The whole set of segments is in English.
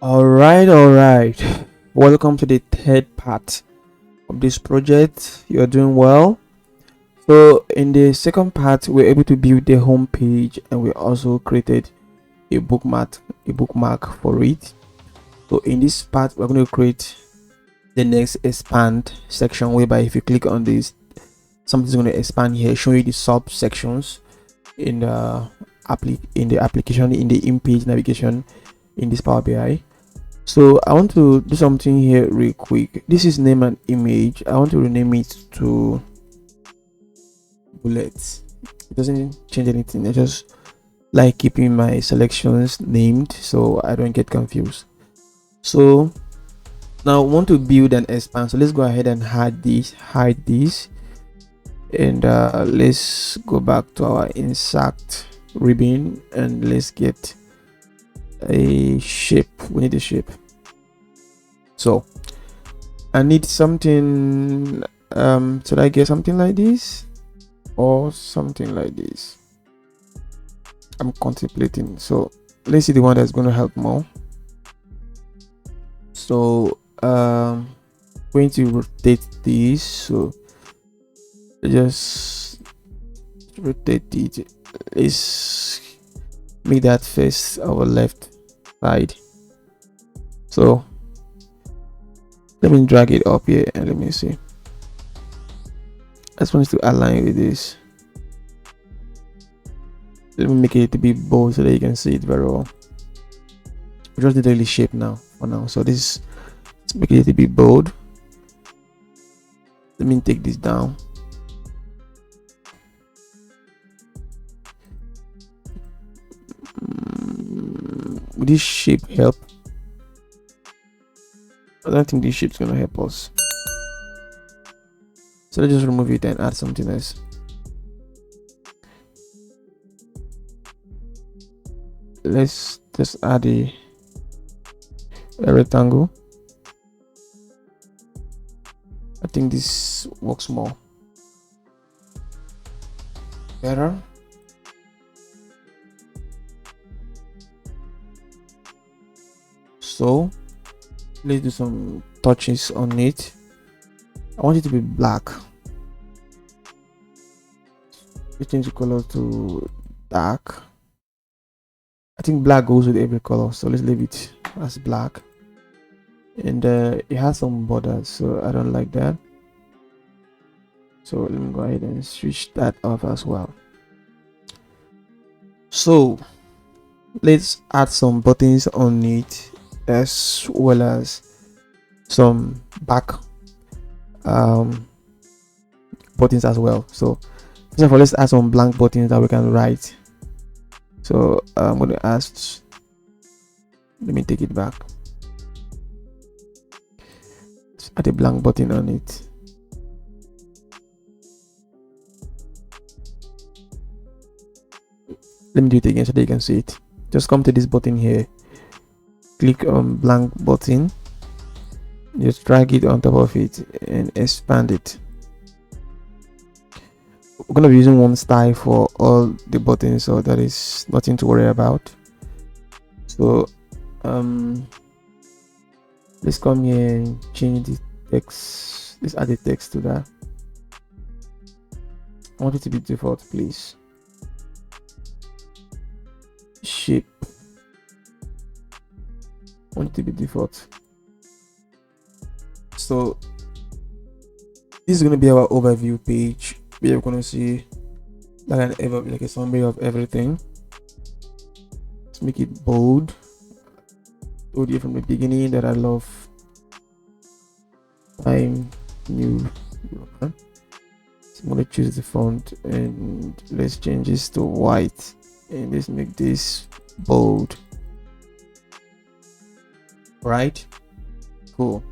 All right. Welcome to the third part of this project. You're doing well. So, in the second part, we're able to build the home page, and we also created a bookmark for it. So, in this part, we're going to create the next expand section, whereby if you click on this, something's going to expand here, showing you the subsections in the application, in the in-page navigation in this Power BI. So I want to do something here real quick. This is name and image. I want to rename it to bullets. It doesn't change anything. I just like keeping my selections named so I don't get confused. So now I want to build and expand. So let's go ahead and hide this, and let's go back to our insert ribbon and let's get a shape. We need a shape. So I need something. Should I get something like this or something like this? I'm contemplating. So let's see the one that's going to help more. So going to rotate this. So just rotate it. Let's make that face our left side. So let me drag it up here and let me see. I just want it to align with this. Let me make it to be bold so that you can see it very well. We just did the daily shape now for now. So this, let's make it to be bold. Let me take this down. Would this shape help? I don't think this shape's gonna help us. So let's just remove it and add something else. Let's just add a rectangle. I think this works more better. So let's do some touches on it. I want it to be black. We change the color to dark. I think black goes with every color, so let's leave it as black. And it has some borders, so I don't like that. So let me go ahead and switch that off as well. So let's add some buttons on it, as well as some back buttons as well. So first of all, let's add some blank buttons that we can write. So I'm going to ask, let me take it back. Let's add a blank button on it. Let me do it again so that you can see it. Just come to this button here, click on blank button, just drag it on top of it and expand it. We're going to be using one style for all the buttons, so that is nothing to worry about. So let's come here and change the text. Let's add the text to that. I want it to be default, please. Shape, I want it to be default. So this is going to be our overview page. We are going to see like a summary of everything. Let's make it bold. Told you from the beginning that I love Time New Roman. So I'm going to choose the font and let's change this to white, and let's make this bold. Right, cool.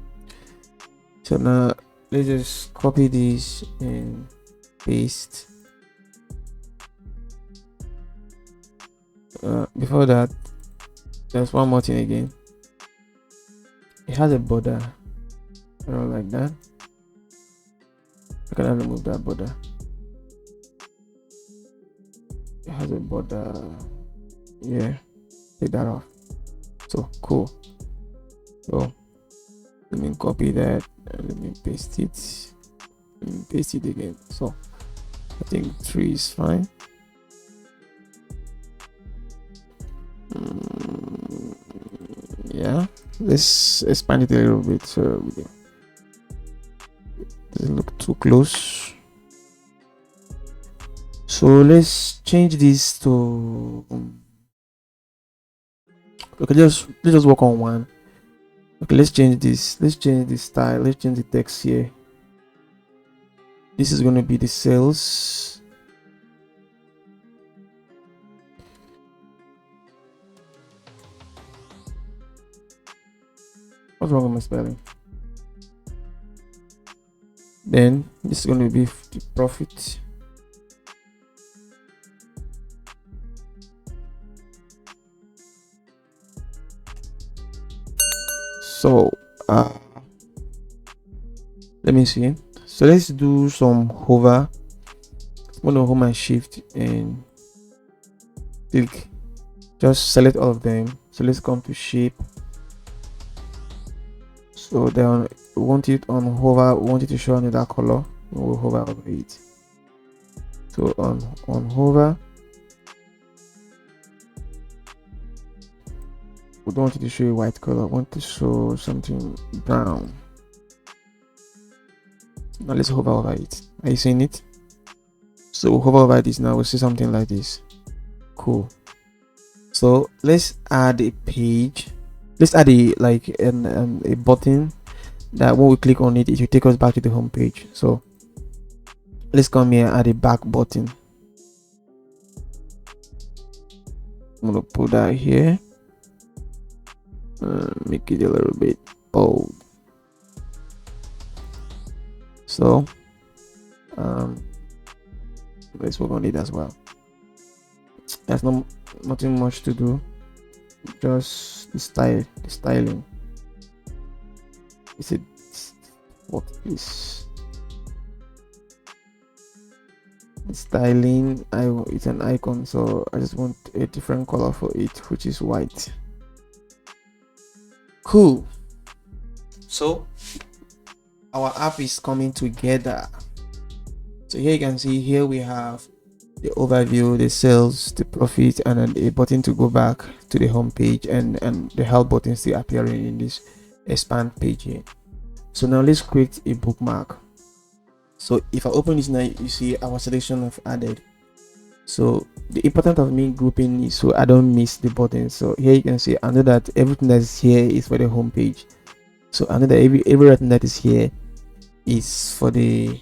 So now let's just copy this and paste. Before that, there's one more thing again. It has a border. I don't like that. I can remove that border. It has a border. Yeah, take that off. So cool. So let me copy that and let me paste it. Let me paste it again. So I think 3 is fine. Yeah, let's expand it a little bit so we doesn't look too close. So let's change this to okay, let's just work on one. Okay, let's change this. Let's change the style. Let's change the text here. This is going to be the sales. What's wrong with my spelling? Then this is going to be the profit. So let me see. So let's do some hover. I'm going to hold my shift and click. Just select all of them. So let's come to shape. So then we want it on hover. We want it to show another color. We'll hover over it. So on hover, we don't want it to show a white color. We want to show something brown. Now let's hover over it. Are you seeing it? So we'll hover over this now. We'll see something like this. Cool. So let's add a page. Let's add a a button that when we click on it, it will take us back to the home page. So let's come here, add a back button. I'm gonna put that here. Make it a little bit bold. So let's work on it as well. There's nothing much to do, just the styling. Is it what is the styling? It's an icon, so I just want a different color for it, which is white. Cool. So our app is coming together. So here you can see, here we have the overview, the sales, the profit, and then a button to go back to the home page, and the help button still appearing in this expand page here. So now let's create a bookmark. So if I open this now, you see our selection of added. So the importance of me grouping is so I don't miss the button. So here you can see, I know that everything that is here is for the home page. So I know that everything that is here is for the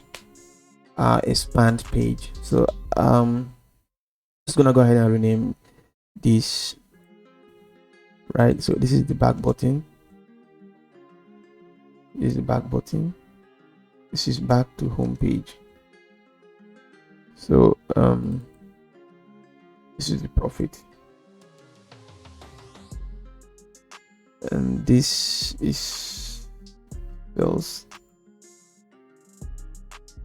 expand page. So just gonna go ahead and rename this, right? So this is the back button. This is the back button. This is back to home page. So this is the profit, and this is sales,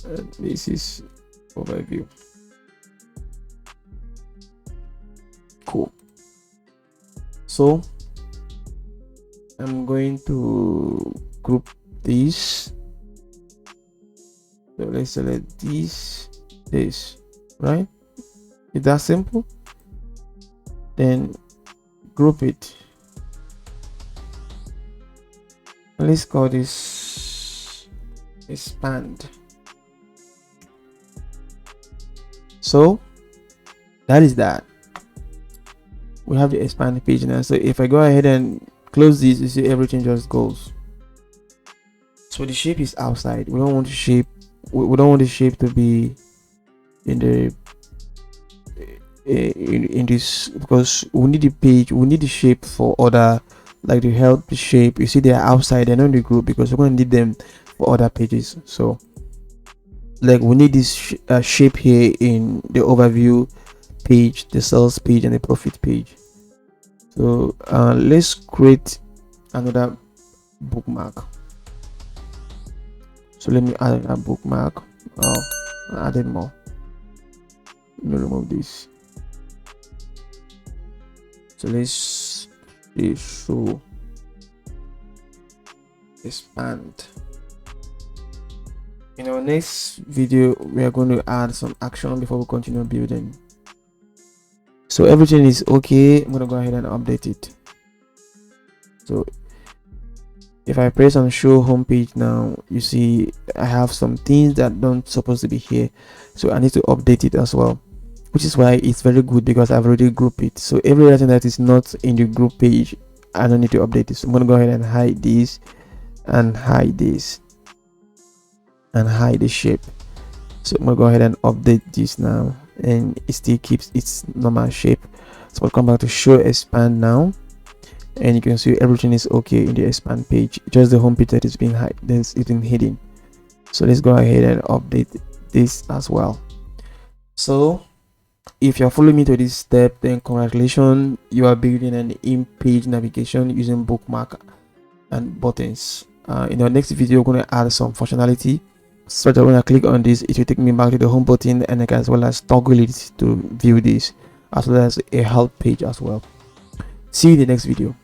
and this is overview. Cool. So I'm going to group these. So let's select this, right? Is that simple? Then group it. Let's call this expand. So that is that. We have the expand page now. So if I go ahead and close this, you see everything just goes. So the shape is outside. We don't want the shape. We don't want the shape to be in the in this, because we need the page. We need the shape for other, like the help, the shape. You see they are outside. They're not in the group because we're going to need them for other pages. So like we need this shape here in the overview page, the sales page, and the profit page. So let's create another bookmark. So let me add a bookmark. Oh, I added more. Let me remove this. So let's show expand. In our next video, we are going to add some action before we continue building. So everything is okay. I'm going to go ahead and update it. So if I press on show home page now, you see I have some things that don't supposed to be here, so I need to update it as well, which is why it's very good because I've already grouped it. So everything that is not in the group page, I don't need to update it. So I'm going to go ahead and hide this and hide this and hide the shape. So I'm going to go ahead and update this now, and it still keeps its normal shape. So we'll come back to show expand now, and you can see everything is okay in the expand page, just the home page that is being hidden. So let's go ahead and update this as well. So if you're following me to this step, then congratulations, you are building an in-page navigation using bookmark and buttons. In our next video, we're going to add some functionality, so that when I click on this, it will take me back to the home button, and I can as well as toggle it to view this, as well as a help page as well. See you in the next video.